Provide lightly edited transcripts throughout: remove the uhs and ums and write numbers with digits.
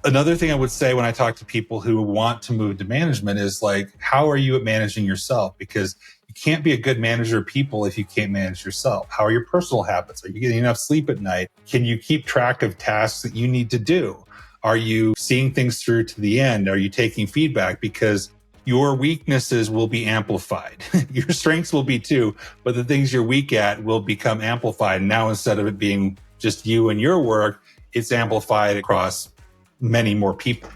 Another thing I would say when I talk to people who want to move to management is like, how are you at managing yourself? Because you can't be a good manager of people if you can't manage yourself. How are your personal habits? Are you getting enough sleep at night? Can you keep track of tasks that you need to do? Are you seeing things through to the end? Are you taking feedback? Because your weaknesses will be amplified. Your strengths will be too, but the things you're weak at will become amplified. Now, instead of it being just you and your work, it's amplified across many more people.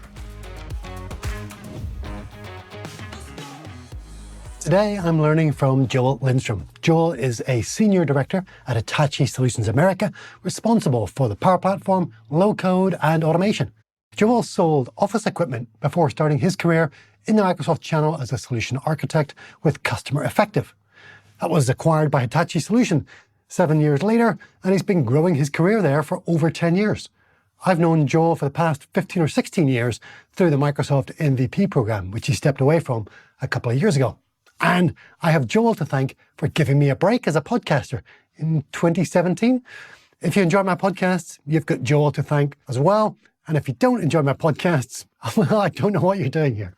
Today, I'm learning from Joel Lindstrom. Joel is a senior director at Hitachi Solutions America, responsible for the Power Platform, low code, and automation. Joel sold office equipment before starting his career in the Microsoft channel as a solution architect with Customer Effective. That was acquired by Hitachi Solutions 7 years later, and he's been growing his career there for over 10 years. I've known Joel for the past 15 or 16 years through the Microsoft MVP program, which he stepped away from a couple of years ago. And I have Joel to thank for giving me a break as a podcaster in 2017. If you enjoy my podcasts, you've got Joel to thank as well. And if you don't enjoy my podcasts, well, I don't know what you're doing here.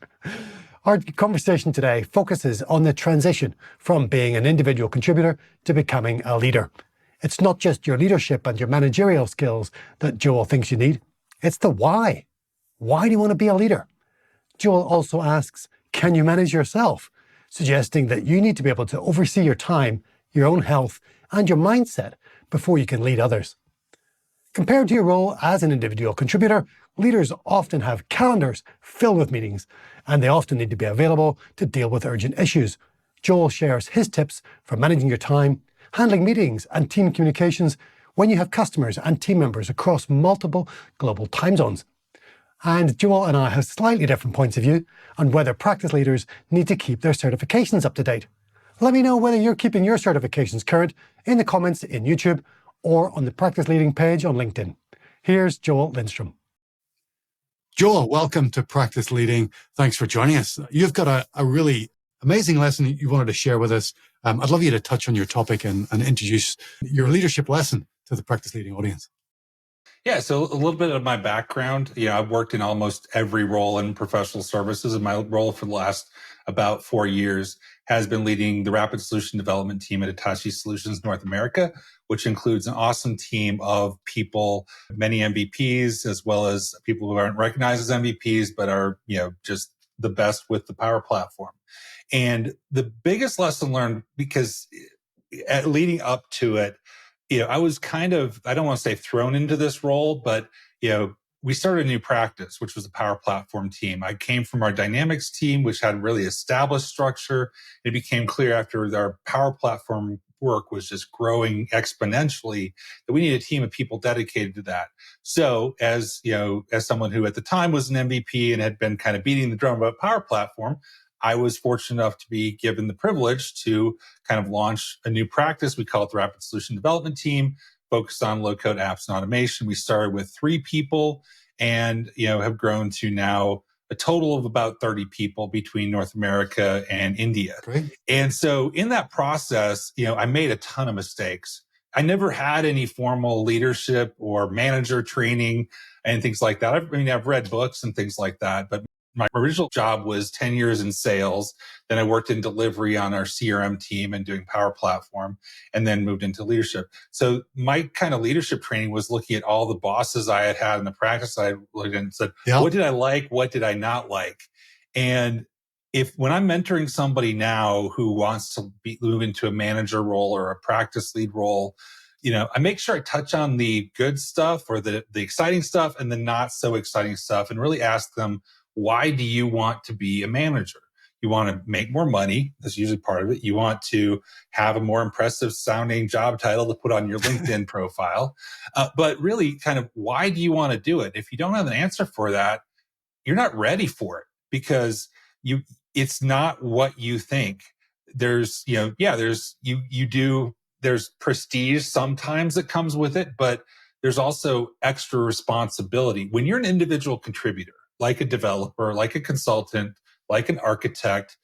Our conversation today focuses on the transition from being an individual contributor to becoming a leader. It's not just your leadership and your managerial skills that Joel thinks you need. It's the why. Why do you want to be a leader? Joel also asks, can you manage yourself? Suggesting that you need to be able to oversee your time, your own health, and your mindset before you can lead others. Compared to your role as an individual contributor, leaders often have calendars filled with meetings, and they often need to be available to deal with urgent issues. Joel shares his tips for managing your time, handling meetings and team communications when you have customers and team members across multiple global time zones. And Joel and I have slightly different points of view on whether practice leaders need to keep their certifications up to date. Let me know whether you're keeping your certifications current in the comments in YouTube or on the Practice Leading page on LinkedIn. Here's Joel Lindstrom. Joel, welcome to Practice Leading. Thanks for joining us. You've got a really amazing lesson you wanted to share with us. I'd love you to touch on your topic and introduce your leadership lesson to the Practice Leading audience. Yeah, so a little bit of my background. I've worked in almost every role in professional services, and my role for the last about 4 years has been leading the rapid solution development team at Hitachi Solutions North America, which includes an awesome team of people, many MVPs, as well as people who aren't recognized as MVPs, but are, just the best with the Power Platform. And the biggest lesson learned, because leading up to it, I was kind of, I don't want to say thrown into this role, but, we started a new practice, which was the Power Platform team. I came from our Dynamics team, which had really established structure. It became clear after our Power Platform work was just growing exponentially that we needed a team of people dedicated to that. So as someone who at the time was an MVP and had been kind of beating the drum about Power Platform, I was fortunate enough to be given the privilege to kind of launch a new practice. We call it the Rapid Solution Development Team, focused on low-code apps and automation. We started with 3 people and, have grown to now a total of about 30 people between North America and India. Great. And so in that process, I made a ton of mistakes. I never had any formal leadership or manager training and things like that. I've read books and things like that, but my original job was 10 years in sales. Then I worked in delivery on our CRM team and doing Power Platform, and then moved into leadership. So my kind of leadership training was looking at all the bosses I had had in the practice. I looked at and said, What did I like? What did I not like? And when I'm mentoring somebody now who wants to move into a manager role or a practice lead role, I make sure I touch on the good stuff or the exciting stuff and the not so exciting stuff, and really ask them, why do you want to be a manager? You want to make more money. That's usually part of it. You want to have a more impressive sounding job title to put on your LinkedIn profile. But really kind of, why do you want to do it? If you don't have an answer for that, you're not ready for it, because it's not what you think. There's prestige sometimes that comes with it, but there's also extra responsibility. When you're an individual contributor, like a developer, like a consultant, like an architect,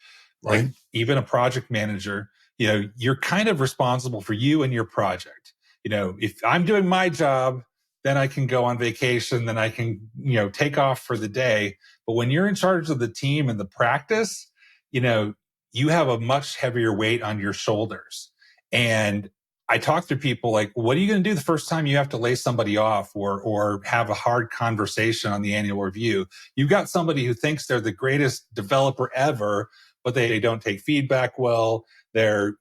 right, like even a project manager, you're kind of responsible for you and your project. If I'm doing my job, then I can go on vacation, then I can, take off for the day. But when you're in charge of the team and the practice, you have a much heavier weight on your shoulders. And I talk to people like, what are you going to do the first time you have to lay somebody off or have a hard conversation on the annual review? You've got somebody who thinks they're the greatest developer ever, but they don't take feedback well. They're,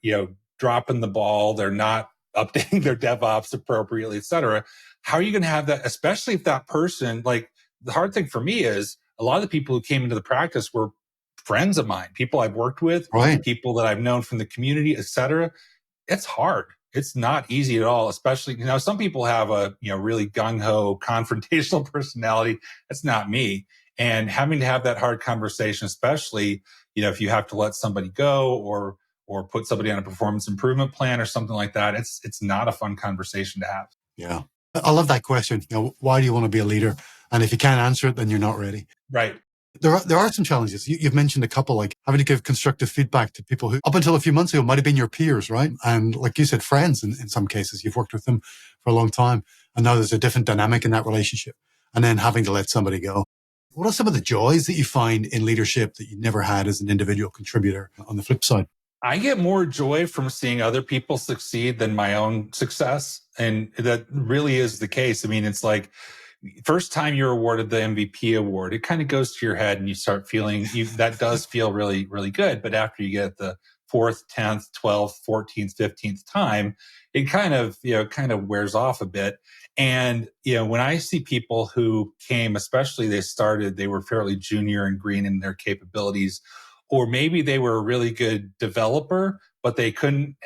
dropping the ball. They're not updating their DevOps appropriately, et cetera. How are you going to have that, especially if that person, like the hard thing for me is a lot of the people who came into the practice were friends of mine, people I've worked with, Right. people that I've known from the community, et cetera. It's hard. It's not easy at all, especially, some people have a, really gung-ho confrontational personality. That's not me. And having to have that hard conversation, especially, if you have to let somebody go or put somebody on a performance improvement plan or something like that, it's not a fun conversation to have. Yeah. I love that question. Why do you want to be a leader? And if you can't answer it, then you're not ready. Right. There are some challenges. You've mentioned a couple, like having to give constructive feedback to people who, up until a few months ago, might have been your peers, right? And like you said, friends in some cases. You've worked with them for a long time. And now there's a different dynamic in that relationship. And then having to let somebody go. What are some of the joys that you find in leadership that you never had as an individual contributor on the flip side? I get more joy from seeing other people succeed than my own success. And that really is the case. I mean, it's like first time you're awarded the MVP award, it kind of goes to your head and you start feeling that does feel really, really good. But after you get the 4th, 10th, 12th, 14th, 15th time, it kind of wears off a bit. And, when I see people who came, especially they were fairly junior and green in their capabilities, or maybe they were a really good developer, but they couldn't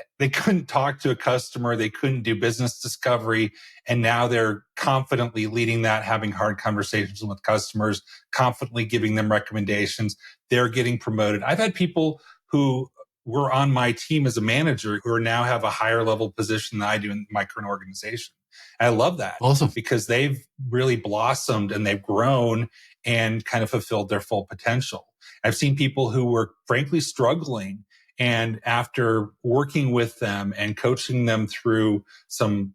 talk to a customer. They couldn't do business discovery. And now they're confidently leading that, having hard conversations with customers, confidently giving them recommendations. They're getting promoted. I've had people who were on my team as a manager who are now have a higher level position than I do in my current organization. And I love that. Awesome. Because they've really blossomed and they've grown and kind of fulfilled their full potential. I've seen people who were frankly struggling, and after working with them and coaching them through some,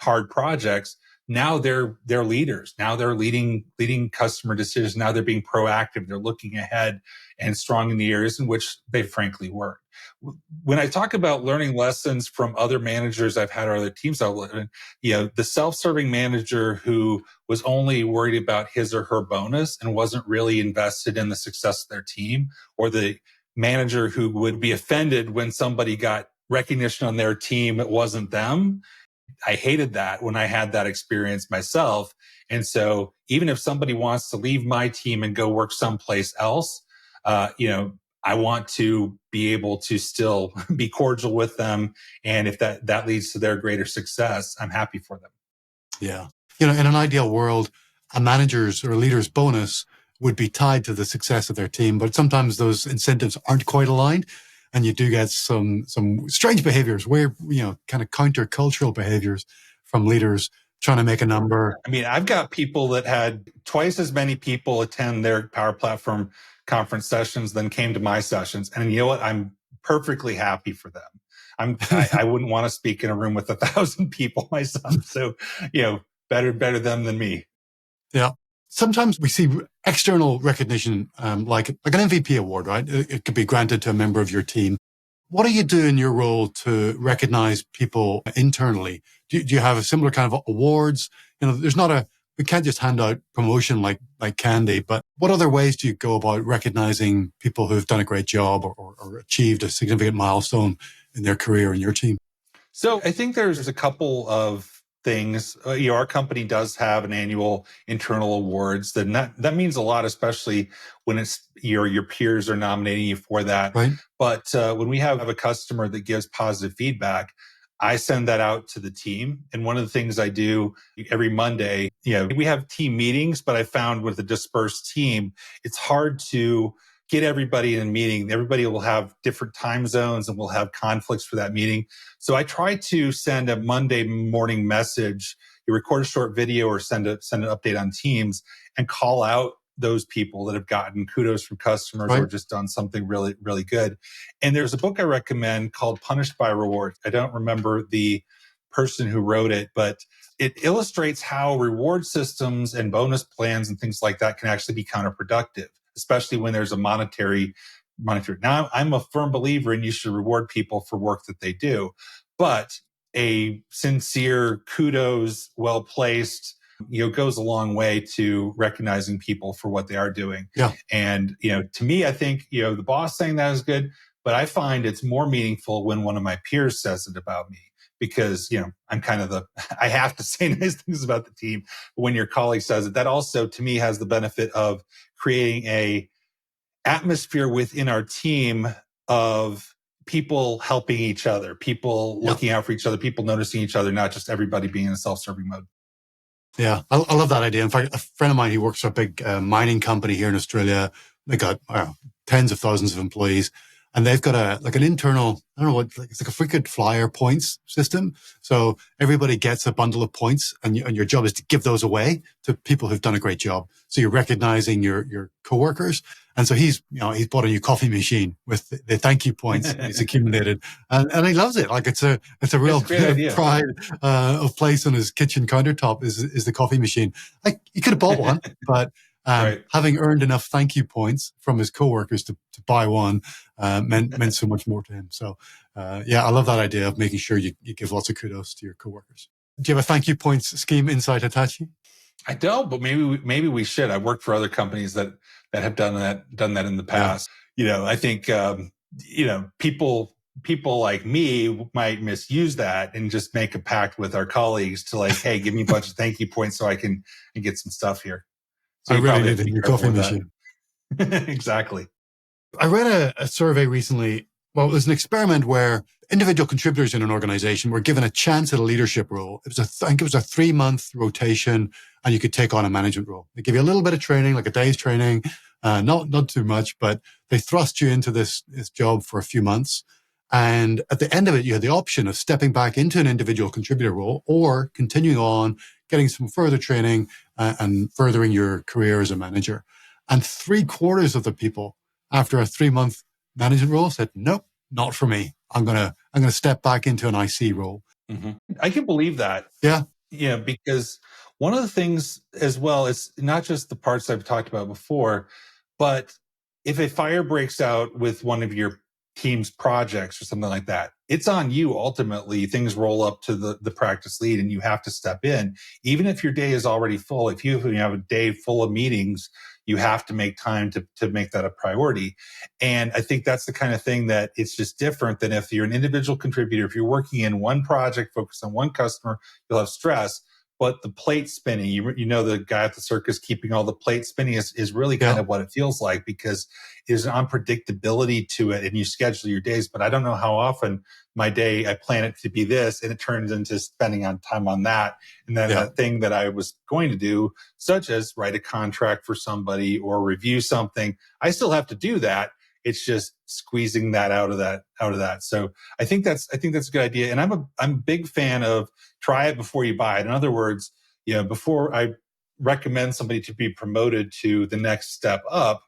hard projects, now they're leaders. Now they're leading customer decisions. Now they're being proactive. They're looking ahead and strong in the areas in which they frankly weren't. When I talk about learning lessons from other managers I've had or other teams I've led, the self-serving manager who was only worried about his or her bonus and wasn't really invested in the success of their team, or the manager who would be offended when somebody got recognition on their team, it wasn't them. I hated that when I had that experience myself. And so even if somebody wants to leave my team and go work someplace else, I want to be able to still be cordial with them. And if that leads to their greater success, I'm happy for them. Yeah. In an ideal world, a manager's or a leader's bonus would be tied to the success of their team, but sometimes those incentives aren't quite aligned. And you do get some strange behaviors where, kind of counter-cultural behaviors from leaders trying to make a number. I mean, I've got people that had twice as many people attend their Power Platform conference sessions than came to my sessions. And you know what? I'm perfectly happy for them. I wouldn't want to speak in a room with 1,000 people myself. So, better them than me. Yeah. Sometimes we see external recognition, like an MVP award, right? It could be granted to a member of your team. What do you do in your role to recognize people internally? Do you have a similar kind of awards? We can't just hand out promotion like candy, but what other ways do you go about recognizing people who've done a great job or achieved a significant milestone in their career in your team? So I think there's a couple of things. Our company does have an annual internal awards. That means a lot, especially when it's your peers are nominating you for that. Right. But when we have a customer that gives positive feedback, I send that out to the team. And one of the things I do every Monday, we have team meetings, but I found with a dispersed team, it's hard to get everybody in a meeting. Everybody will have different time zones and will have conflicts for that meeting. So I try to send a Monday morning message, you record a short video or send an update on Teams and call out those people that have gotten kudos from customers Right. or just done something really, really good. And there's a book I recommend called Punished by Reward. I don't remember the person who wrote it, but it illustrates how reward systems and bonus plans and things like that can actually be counterproductive, especially when there's a monetary. Now, I'm a firm believer in you should reward people for work that they do, but a sincere kudos, well placed, goes a long way to recognizing people for what they are doing. Yeah. And, to me, I think, the boss saying that is good, but I find it's more meaningful when one of my peers says it about me because, I'm kind of I have to say nice things about the team. But when your colleague says it, that also to me has the benefit of creating a atmosphere within our team of people helping each other, people looking out for each other, people noticing each other, not just everybody being in a self-serving mode. Yeah, I love that idea. In fact, a friend of mine, he works for a big mining company here in Australia. They got tens of thousands of employees, and they've got an internal, I don't know what, it's like a frequent flyer points system. So everybody gets a bundle of points, and your job is to give those away to people who've done a great job. So you're recognizing your coworkers. And so he's bought a new coffee machine with the thank you points he's accumulated, and he loves it. Like it's a real pride of place on his kitchen countertop is the coffee machine. Like he could have bought one, but having earned enough thank you points from his coworkers to buy one meant so much more to him. So I love that idea of making sure you give lots of kudos to your coworkers. Do you have a thank you points scheme inside Hitachi? I don't, but maybe we should. I've worked for other companies that have done that in the past. Yeah. I think people like me might misuse that and just make a pact with our colleagues to like, hey, give me a bunch of thank you points so I can get some stuff here. So I really need a new coffee machine. Exactly. I read a survey recently. Well, it was an experiment where individual contributors in an organization were given a chance at a leadership role. I think it was a 3-month rotation, and you could take on a management role. They give you a little bit of training, like a day's training, not too much, but they thrust you into this job for a few months. And at the end of it, you had the option of stepping back into an individual contributor role or continuing on, getting some further training and furthering your career as a manager. And 3/4 of the people after a 3-month management role said, nope, not for me. I'm gonna step back into an IC role. Mm-hmm. I can believe that. Yeah. Yeah, because one of the things as well is not just the parts I've talked about before, but if a fire breaks out with one of your team's projects or something like that, it's on you ultimately. Things roll up to the practice lead and you have to step in. Even if your day is already full, if you have a day full of meetings, you have to make time to make that a priority. And I think that's the kind of thing that it's just different than if you're an individual contributor. If you're working in one project, focused on one customer, you'll have stress. But the plate spinning, the guy at the circus keeping all the plates spinning is really kind of what it feels like, because there's an unpredictability to it and you schedule your days. But I don't know how often my day, I plan it to be this and it turns into spending on time on that. And then that thing that I was going to do, such as write a contract for somebody or review something, I still have to do that. It's just squeezing that out of that. So I think that's a good idea. And I'm a big fan of try it before you buy it. In other words, before I recommend somebody to be promoted to the next step up,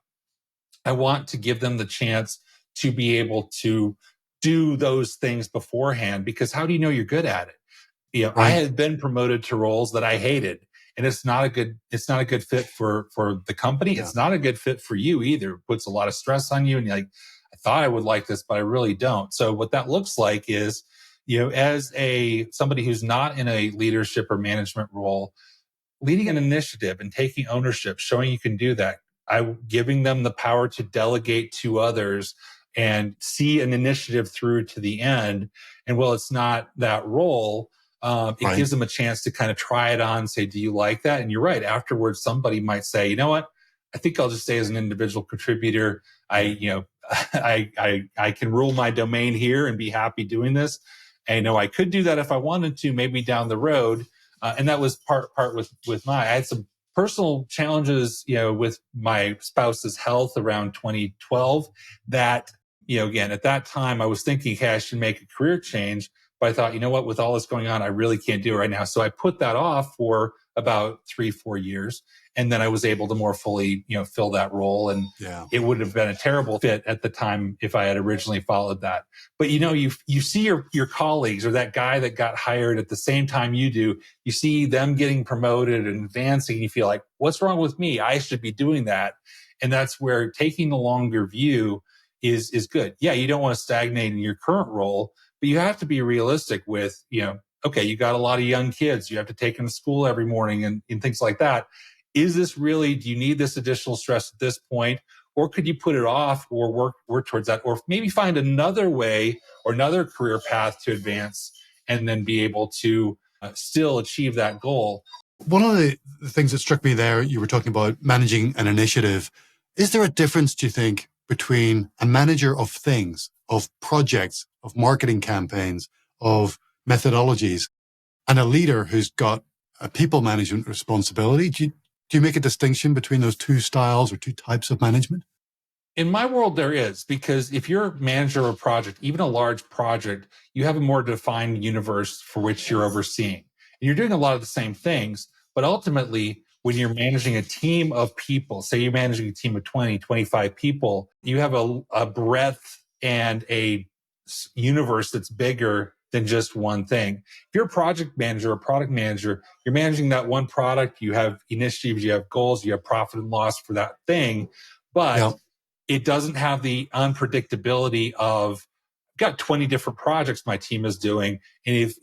I want to give them the chance to be able to do those things beforehand, because how do you know you're good at it? Right. I had been promoted to roles that I hated, and it's not a good fit for the company. Yeah. It's not a good fit for you either. It puts a lot of stress on you, and you're like, I thought I would like this, but I really don't. So what that looks like is, as somebody who's not in a leadership or management role, leading an initiative and taking ownership, showing you can do that. Giving them the power to delegate to others and see an initiative through to the end. And while it's not that role, it gives them a chance to kind of try it on, say, do you like that? And you're right. Afterwards, somebody might say, you know what? I think I'll just stay as an individual contributor. I can rule my domain here and be happy doing this. I know I could do that if I wanted to, maybe down the road. And that was part with I had some personal challenges, with my spouse's health around 2012 that, again, at that time I was thinking, hey, I should make a career change. But I thought, you know what, with all this going on, I really can't do it right now. So I put that off for about 3-4 years. And then I was able to more fully, fill that role. And it would have been a terrible fit at the time if I had originally followed that. But you see your colleagues or that guy that got hired at the same time you do, you see them getting promoted and advancing, and you feel like, what's wrong with me? I should be doing that. And that's where taking the longer view is good. Yeah, you don't want to stagnate in your current role, but you have to be realistic with, okay, you got a lot of young kids. You have to take them to school every morning and things like that. Is this really, do you need this additional stress at this point? Or could you put it off or work towards that? Or maybe find another way or another career path to advance and then be able to still achieve that goal. One of the things that struck me there, you were talking about managing an initiative. Is there a difference, do you think, between a manager of things, of projects, of marketing campaigns, of methodologies, and a leader who's got a people management responsibility? Do you make a distinction between those two styles or two types of management? In my world, there is, because if you're a manager of a project, even a large project, you have a more defined universe for which you're overseeing. And you're doing a lot of the same things, but ultimately, when you're managing a team of people, say you're managing a team of 20, 25 people, you have a breadth and a universe that's bigger than just one thing. If you're a project manager or product manager, you're managing that one product, you have initiatives, you have goals, you have profit and loss for that thing, but it doesn't have the unpredictability of, I've got 20 different projects my team is doing. And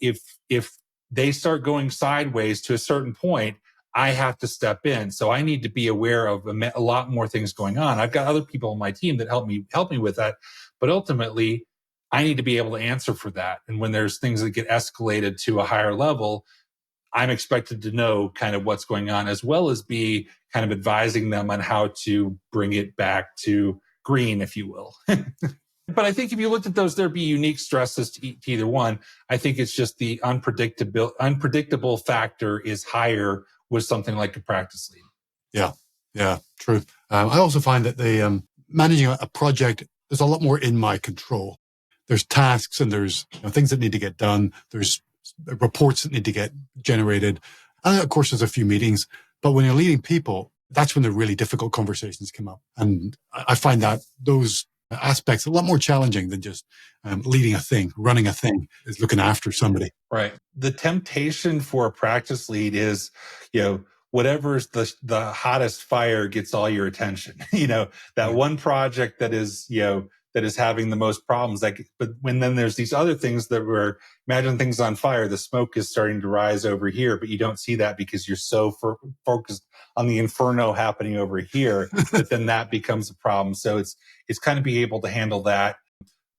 if they start going sideways to a certain point, I have to step in. So I need to be aware of a lot more things going on. I've got other people on my team that help me with that. But ultimately, I need to be able to answer for that. And when there's things that get escalated to a higher level, I'm expected to know kind of what's going on, as well as be kind of advising them on how to bring it back to green, if you will. But I think if you looked at those, there'd be unique stresses to either one. I think it's just the unpredictable factor is higher with something like a practice lead. Yeah, true. I also find that the managing a project, there's a lot more in my control. There's tasks and there's things that need to get done. There's reports that need to get generated. And of course, there's a few meetings. But when you're leading people, that's when the really difficult conversations come up. And I find that those aspects a lot more challenging than just leading a thing, running a thing, is looking after somebody. Right. The temptation for a practice lead is, whatever's the hottest fire gets all your attention. That one project that is, that is having the most problems. But when then there's these other things that were, imagine things on fire, the smoke is starting to rise over here, but you don't see that because you're so focused on the inferno happening over here that then that becomes a problem. So it's kind of being able to handle that.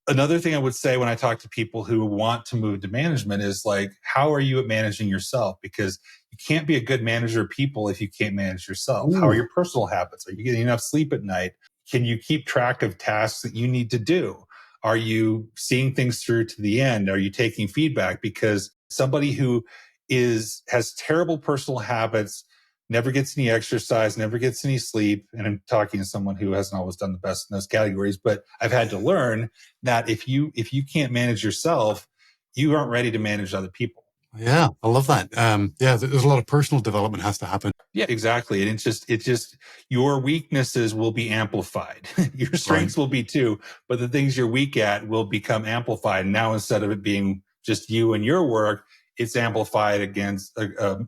Another thing I would say when I talk to people who want to move to management is like, how are you at managing yourself? Because you can't be a good manager of people if you can't manage yourself. Ooh. How are your personal habits? Are you getting enough sleep at night? Can you keep track of tasks that you need to do? Are you seeing things through to the end? Are you taking feedback? Because somebody who has terrible personal habits, never gets any exercise, never gets any sleep. And I'm talking to someone who hasn't always done the best in those categories, but I've had to learn that if you can't manage yourself, you aren't ready to manage other people. Yeah, I love that. There's a lot of personal development has to happen. Yeah, exactly. And it's just your weaknesses will be amplified. Your strengths will be too, but the things you're weak at will become amplified. Now, instead of it being just you and your work, it's amplified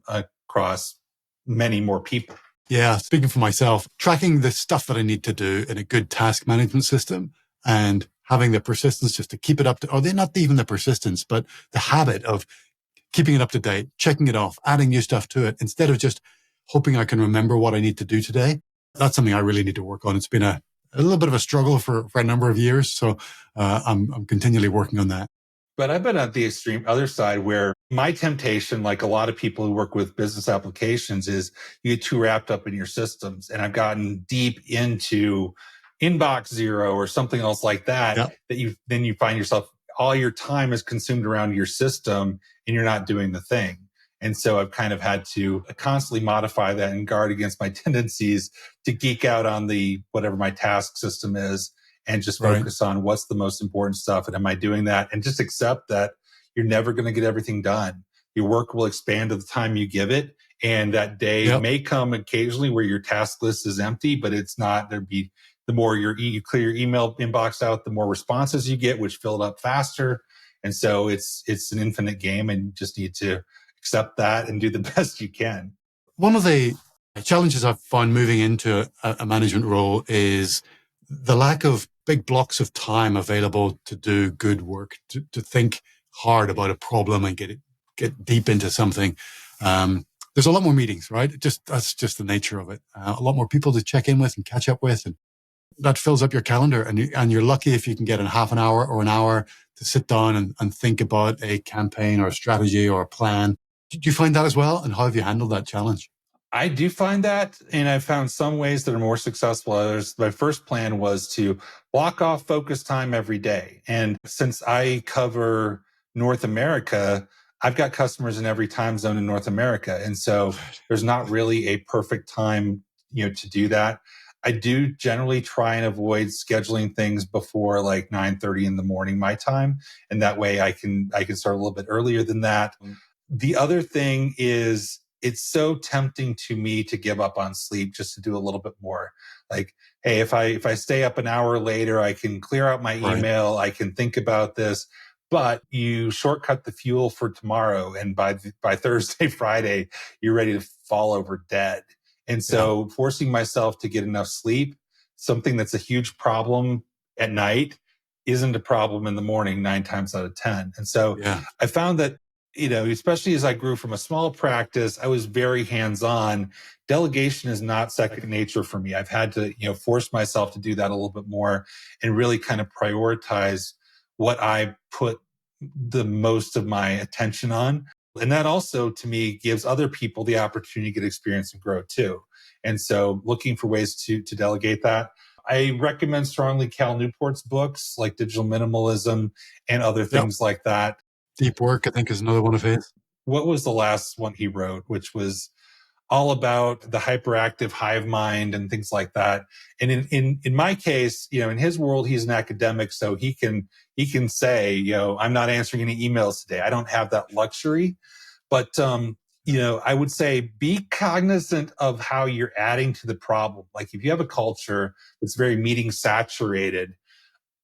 across many more people. Yeah, speaking for myself, tracking the stuff that I need to do in a good task management system and having the persistence just to keep it up to, or they're not even the persistence, but the habit of keeping it up to date, checking it off, adding new stuff to it, instead of just hoping I can remember what I need to do today. That's something I really need to work on. It's been a little bit of a struggle for a number of years. So I'm continually working on that. But I've been at the extreme other side where my temptation, like a lot of people who work with business applications, is you get too wrapped up in your systems. And I've gotten deep into Inbox Zero or something else like that, that you find yourself, all your time is consumed around your system and you're not doing the thing. And so I've kind of had to constantly modify that and guard against my tendencies to geek out on the whatever my task system is and just focus on what's the most important stuff. And am I doing that? And just accept that, you're never going to get everything done. Your work will expand to the time you give it. And that day may come occasionally where your task list is empty, but it's not. There'd be the more you clear your email inbox out, the more responses you get, which fill it up faster. And so it's an infinite game, and you just need to accept that and do the best you can. One of the challenges I've found moving into a management role is the lack of big blocks of time available to do good work, to think hard about a problem and get deep into something. There's a lot more meetings, right? That's just the nature of it. A lot more people to check in with and catch up with, and that fills up your calendar. And you're lucky if you can get in half an hour or an hour to sit down and think about a campaign or a strategy or a plan. Do you find that as well? And how have you handled that challenge? I do find that, and I've found some ways that are more successful than others. My first plan was to block off focus time every day. And since I cover North America, I've got customers in every time zone in North America. And so there's not really a perfect time, to do that. I do generally try and avoid scheduling things before like 9:30 in the morning, my time. And that way I can start a little bit earlier than that. The other thing is, it's so tempting to me to give up on sleep just to do a little bit more. Like, hey, if I stay up an hour later, I can clear out my email, I can think about this, but you shortcut the fuel for tomorrow. And by Thursday, Friday, you're ready to fall over dead. And so forcing myself to get enough sleep, something that's a huge problem at night, isn't a problem in the morning 9 times out of 10. And so I found that, especially as I grew from a small practice, I was very hands-on. Delegation is not second nature for me. I've had to, force myself to do that a little bit more and really kind of prioritize what I put the most of my attention on. And that also, to me, gives other people the opportunity to get experience and grow too. And so looking for ways to delegate that. I recommend strongly Cal Newport's books like Digital Minimalism and other things like that. Deep Work, I think, is another one of his. What was the last one he wrote, which was all about the hyperactive hive mind and things like that? And in my case, in his world, he's an academic, so he can say, I'm not answering any emails today. I don't have that luxury. But I would say be cognizant of how you're adding to the problem. Like if you have a culture that's very meeting saturated,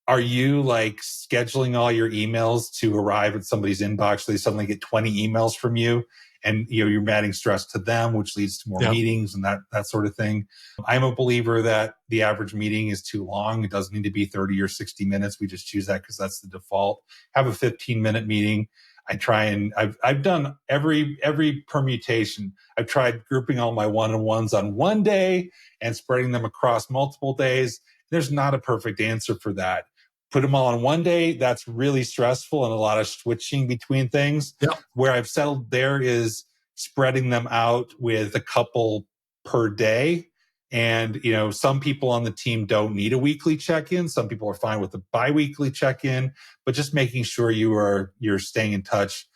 are you like scheduling all your emails to arrive at somebody's inbox so they suddenly get 20 emails from you? And you're adding stress to them, which leads to more meetings and that sort of thing. I'm a believer that the average meeting is too long. It doesn't need to be 30 or 60 minutes. We just choose that because that's the default. Have a 15-minute meeting. I try and I've done every permutation. I've tried grouping all my one-on-ones on one day and spreading them across multiple days. There's not a perfect answer for that. Put them all on one day, that's really stressful and a lot of switching between things. Where I've settled there is spreading them out with a couple per day. And, some people on the team don't need a weekly check-in. Some people are fine with a bi-weekly check-in, but just making sure you're staying in touch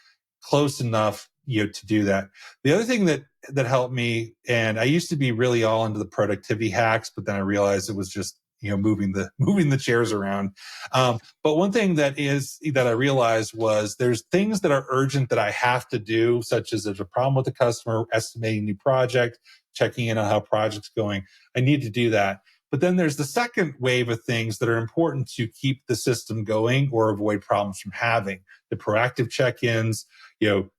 close enough, to do that. The other thing that helped me, and I used to be really all into the productivity hacks, but then I realized it was just moving the chairs around. But one thing that I realized was there's things that are urgent that I have to do, such as there's a problem with the customer, estimating a new project, checking in on how project's going. I need to do that. But then there's the second wave of things that are important to keep the system going or avoid problems from having. The proactive check-ins,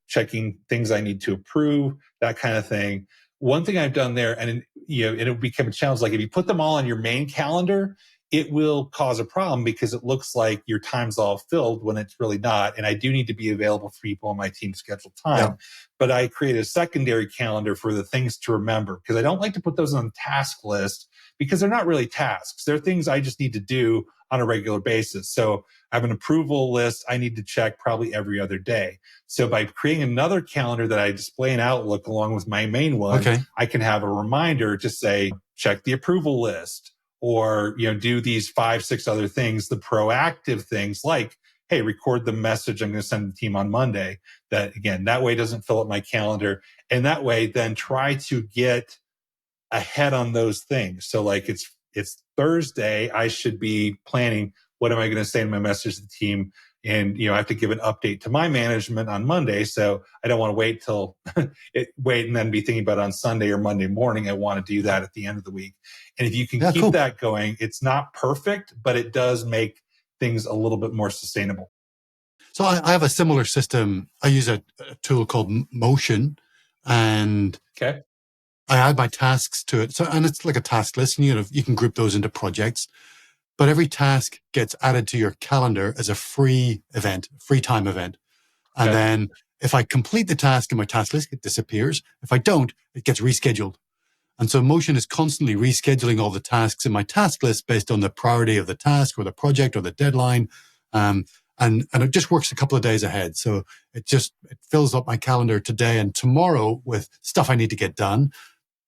checking things I need to approve, that kind of thing. One thing I've done there, and it became a challenge, like if you put them all on your main calendar, it will cause a problem because it looks like your time's all filled when it's really not. And I do need to be available for people on my team's scheduled time. But I create a secondary calendar for the things to remember because I don't like to put those on the task list because they're not really tasks. They're things I just need to do on a regular basis. So I have an approval list I need to check probably every other day. So by creating another calendar that I display in Outlook along with my main one, I can have a reminder to say, check the approval list or, do these 5-6 other things, the proactive things like, hey, record the message I'm going to send the team on Monday. That again, that way doesn't fill up my calendar. And that way then try to get ahead on those things. So like it's Thursday, I should be planning, what am I going to say in my message to the team, and I have to give an update to my management on Monday. So I don't want to wait till wait and then be thinking about it on Sunday or Monday morning. I want to do that at the end of the week. And if you can keep that going, it's not perfect, but it does make things a little bit more sustainable. So I have a similar system. I use a tool called Motion, and I add my tasks to it. So, and it's like a task list, and you can group those into projects. But every task gets added to your calendar as a free time event. And then if I complete the task in my task list, it disappears. If I don't, it gets rescheduled. And so Motion is constantly rescheduling all the tasks in my task list based on the priority of the task or the project or the deadline. And it just works a couple of days ahead. So it fills up my calendar today and tomorrow with stuff I need to get done.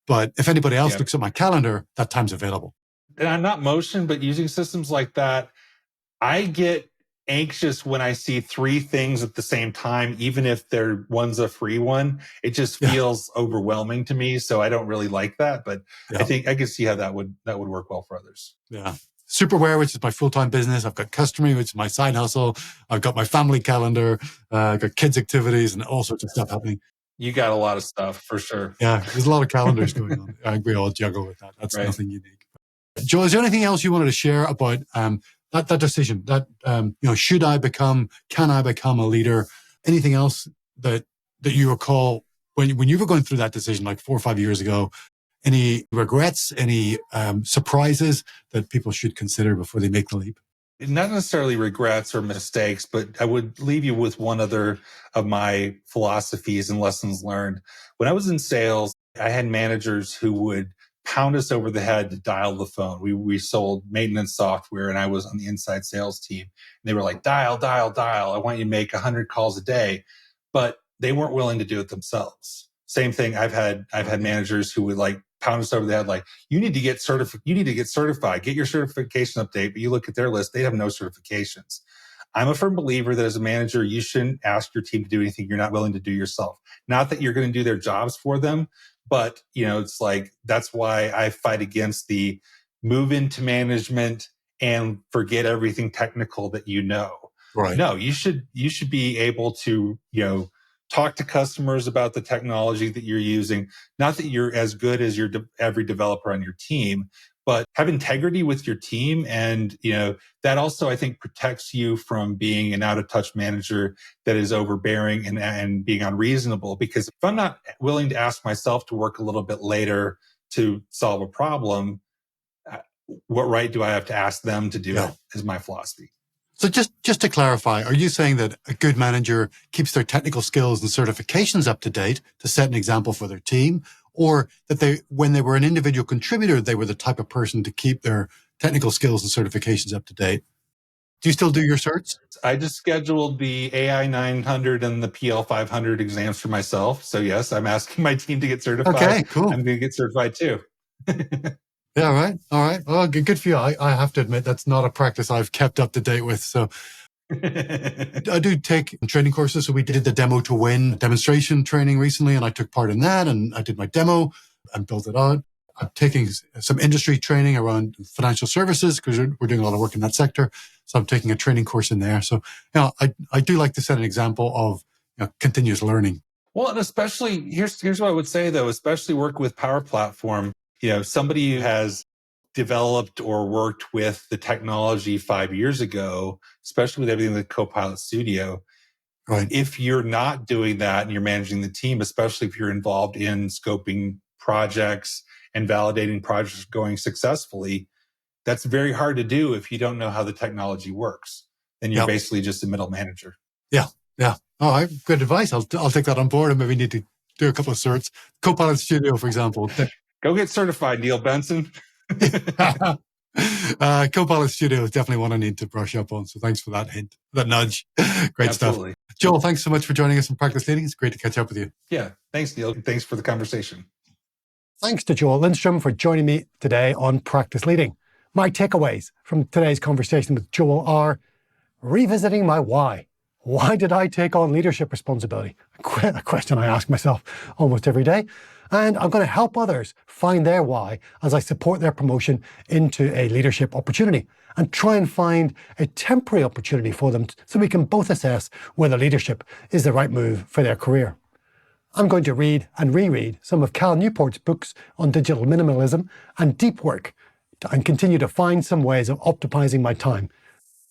But if anybody else looks at my calendar, that time's available. And I'm not Motion, but using systems like that, I get anxious when I see 3 things at the same time, even if one's a free one. It just feels overwhelming to me. So I don't really like that, but I think I can see how that would work well for others. Yeah. Superware, which is my full-time business. I've got Customy, which is my side hustle. I've got my family calendar. I've got kids' activities and all sorts of stuff happening. You got a lot of stuff for sure. Yeah, there's a lot of calendars going on. I think we all juggle with that. That's nothing unique. Joel, is there anything else you wanted to share about that decision? That can I become a leader? Anything else that you recall when you were going through that decision, like 4 or 5 years ago? Any regrets? Any surprises that people should consider before they make the leap? Not necessarily regrets or mistakes, but I would leave you with one other of my philosophies and lessons learned. When I was in sales, I had managers who would pound us over the head to dial the phone. We sold maintenance software, and I was on the inside sales team. And they were like, dial. I want you to make 100 calls a day. But they weren't willing to do it themselves. Same thing. I've had managers who would like pound us over the head, like, you need to get certified, get your certification update. But you look at their list, they have no certifications. I'm a firm believer that as a manager, you shouldn't ask your team to do anything you're not willing to do yourself. Not that you're going to do their jobs for them, but it's like, that's why I fight against the move into management and forget everything technical that you know. Right. No, you should be able to, talk to customers about the technology that you're using. Not that you're as good as every developer on your team, but have integrity with your team. And, that also, I think, protects you from being an out of touch manager that is overbearing and being unreasonable. Because if I'm not willing to ask myself to work a little bit later to solve a problem, what right do I have to ask them to do it, is my philosophy. So just to clarify, are you saying that a good manager keeps their technical skills and certifications up to date to set an example for their team? Or that when they were an individual contributor, they were the type of person to keep their technical skills and certifications up to date? Do you still do your certs? I just scheduled the AI 900 and the PL 500 exams for myself. So yes, I'm asking my team to get certified. Okay, cool. I'm going to get certified too. Yeah, right. All right. Well, good for you. I have to admit, that's not a practice I've kept up to date with. So I do take training courses. So we did the Demo to Win demonstration training recently, and I took part in that, and I did my demo and built it out. I'm taking some industry training around financial services because we're doing a lot of work in that sector. So I'm taking a training course in there. So, I do like to set an example of continuous learning. Well, and especially here's what I would say though, especially work with Power Platform. Somebody who has developed or worked with the technology 5 years ago, especially with everything like Copilot Studio. Right. If you're not doing that and you're managing the team, especially if you're involved in scoping projects and validating projects going successfully, that's very hard to do if you don't know how the technology works. Then you're basically just a middle manager. Yeah. All right. Good advice. I'll take that on board and maybe need to do a couple of certs. Copilot Studio, for example. Go get certified, Neil Benson. Copilot Studio is definitely one I need to brush up on. So thanks for that hint, that nudge. Great Absolutely. stuff. Joel, thanks so much for joining us in Practice Leading. It's great to catch up with you. Yeah. Thanks, Neil. Thanks for the conversation. Thanks to Joel Lindstrom for joining me today on Practice Leading. My takeaways from today's conversation with Joel are revisiting my why. Why did I take on leadership responsibility? A question I ask myself almost every day. And I'm going to help others find their why as I support their promotion into a leadership opportunity and try and find a temporary opportunity for them so we can both assess whether leadership is the right move for their career. I'm going to read and reread some of Cal Newport's books on digital minimalism and deep work and continue to find some ways of optimizing my time.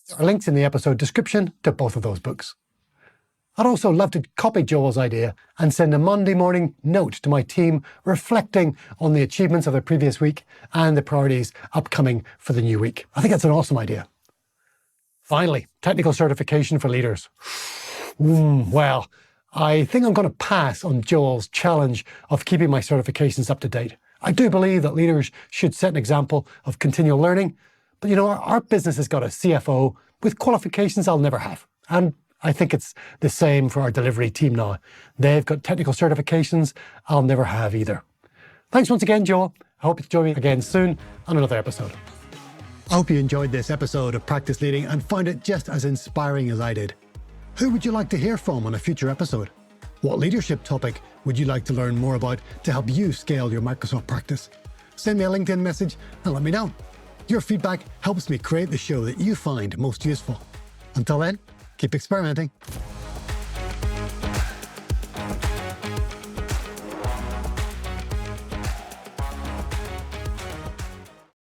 There are links in the episode description to both of those books. I'd also love to copy Joel's idea and send a Monday morning note to my team reflecting on the achievements of the previous week and the priorities upcoming for the new week. I think that's an awesome idea. Finally, technical certification for leaders. Well, I think I'm going to pass on Joel's challenge of keeping my certifications up to date. I do believe that leaders should set an example of continual learning, but our business has got a CFO with qualifications I'll never have. And I think it's the same for our delivery team now. They've got technical certifications I'll never have either. Thanks once again, Joel. I hope you join me again soon on another episode. I hope you enjoyed this episode of Practice Leading and found it just as inspiring as I did. Who would you like to hear from on a future episode? What leadership topic would you like to learn more about to help you scale your Microsoft practice? Send me a LinkedIn message and let me know. Your feedback helps me create the show that you find most useful. Until then, keep experimenting.